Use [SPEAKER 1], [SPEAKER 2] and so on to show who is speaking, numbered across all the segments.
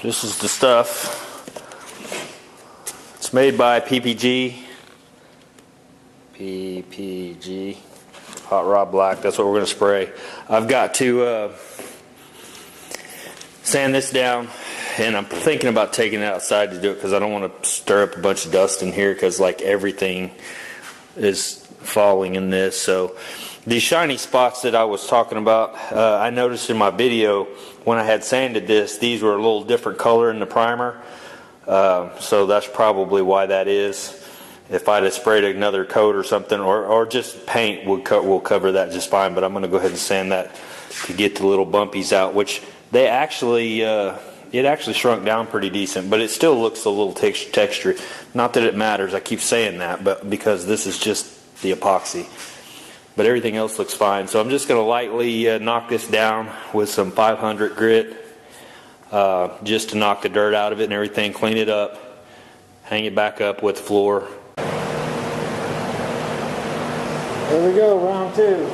[SPEAKER 1] This is the stuff. It's made by PPG. PPG. Hot Rod Black. That's what we're going to spray. I've got to sand this down, and I'm thinking about taking it outside to do it because I don't want to stir up a bunch of dust in here because like everything is falling in this. So these shiny spots that I was talking about, I noticed in my video when I had sanded this, these were a little different color in the primer. So that's probably why that is. If I'd have sprayed another coat or something, or just paint will cover that just fine. But I'm going to go ahead and sand that to get the little bumpies out, which they actually, it actually shrunk down pretty decent, but it still looks a little texture. Not that it matters, I keep saying that, but because this is just the epoxy. But everything else looks fine. So I'm just going to lightly knock this down with some 500 grit, just to knock the dirt out of it and everything, clean it up, hang it back up with the floor.
[SPEAKER 2] Here we go, round two.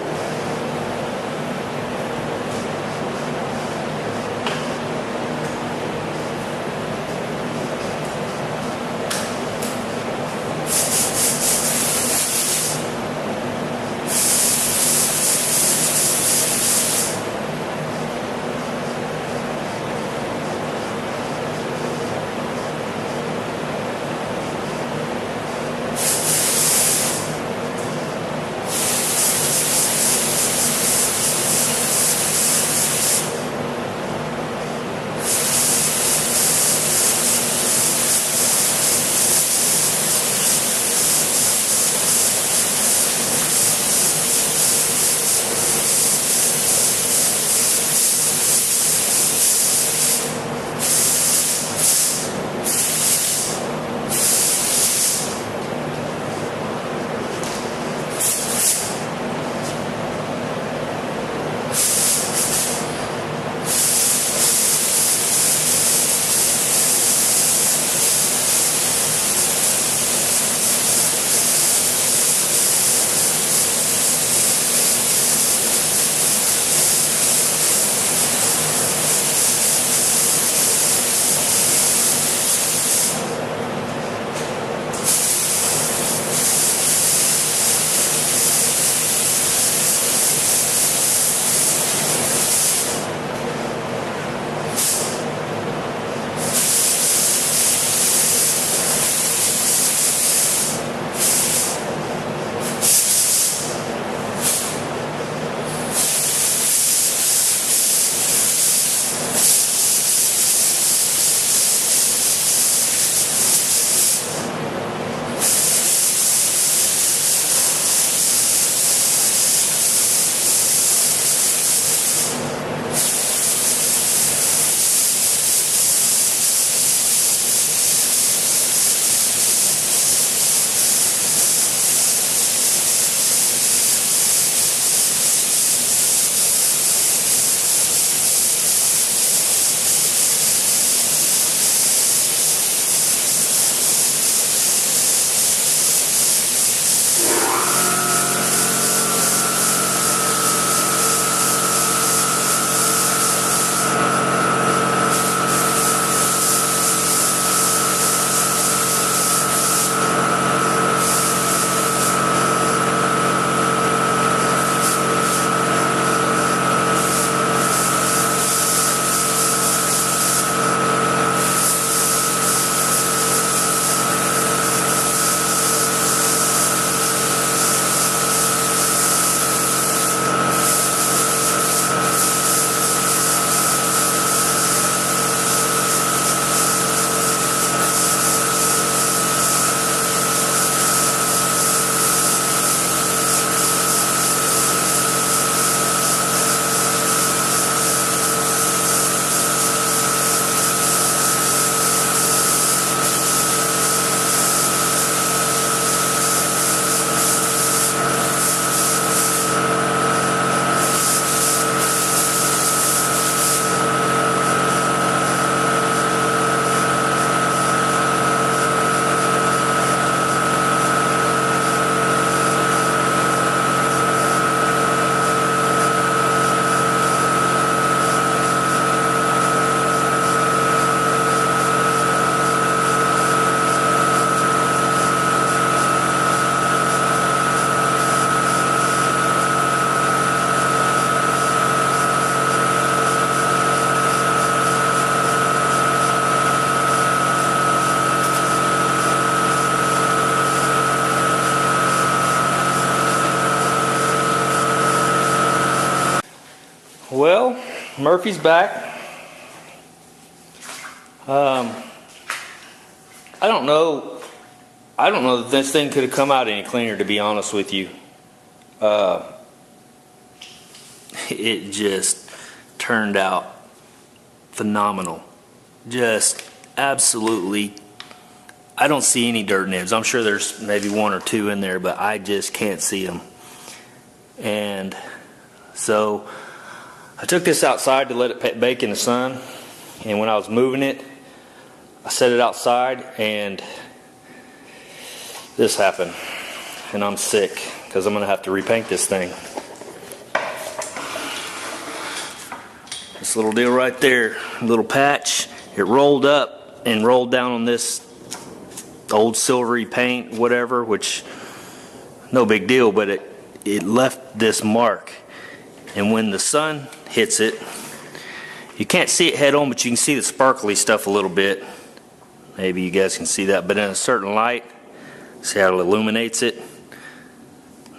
[SPEAKER 1] Well, Murphy's back. I don't know. I don't know that this thing could have come out any cleaner, to be honest with you. It just turned out phenomenal. Just absolutely. I don't see any dirt nibs. I'm sure there's maybe one or two in there, but I just can't see them. And so I took this outside to let it bake in the sun. And when I was moving it, I set it outside and this happened. And I'm sick because I'm going to have to repaint this thing. This little deal right there, little patch, it rolled up and rolled down on this old silvery paint, whatever, which no big deal, but it left this mark. And when the sun hits it, you can't see it head on, but you can see the sparkly stuff a little bit. Maybe you guys can see that, but in a certain light, see how it illuminates it?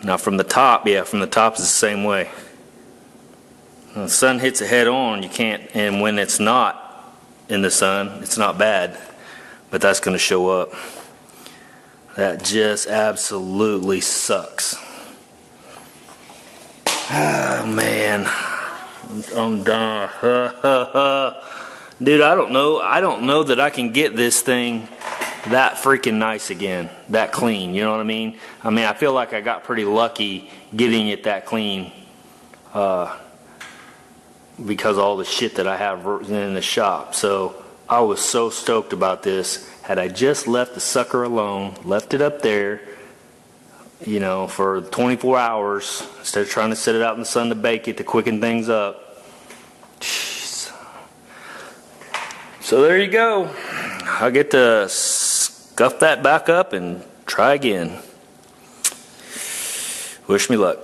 [SPEAKER 1] Now from the top, yeah, from the top is the same way. When the sun hits it head on, you can't, and when it's not in the sun, it's not bad, but that's going to show up. That just absolutely sucks. Oh man, I'm done. Dude, I don't know that I can get this thing that freaking nice again, that clean, you know what I mean? I feel like I got pretty lucky getting it that clean because of all the shit that I have in the shop. So I was so stoked about this. Had I just left the sucker alone, left it up there, you know, for 24 hours, instead of trying to sit it out in the sun to bake it, to quicken things up. Jeez. So there you go. I'll get to scuff that back up and try again. Wish me luck.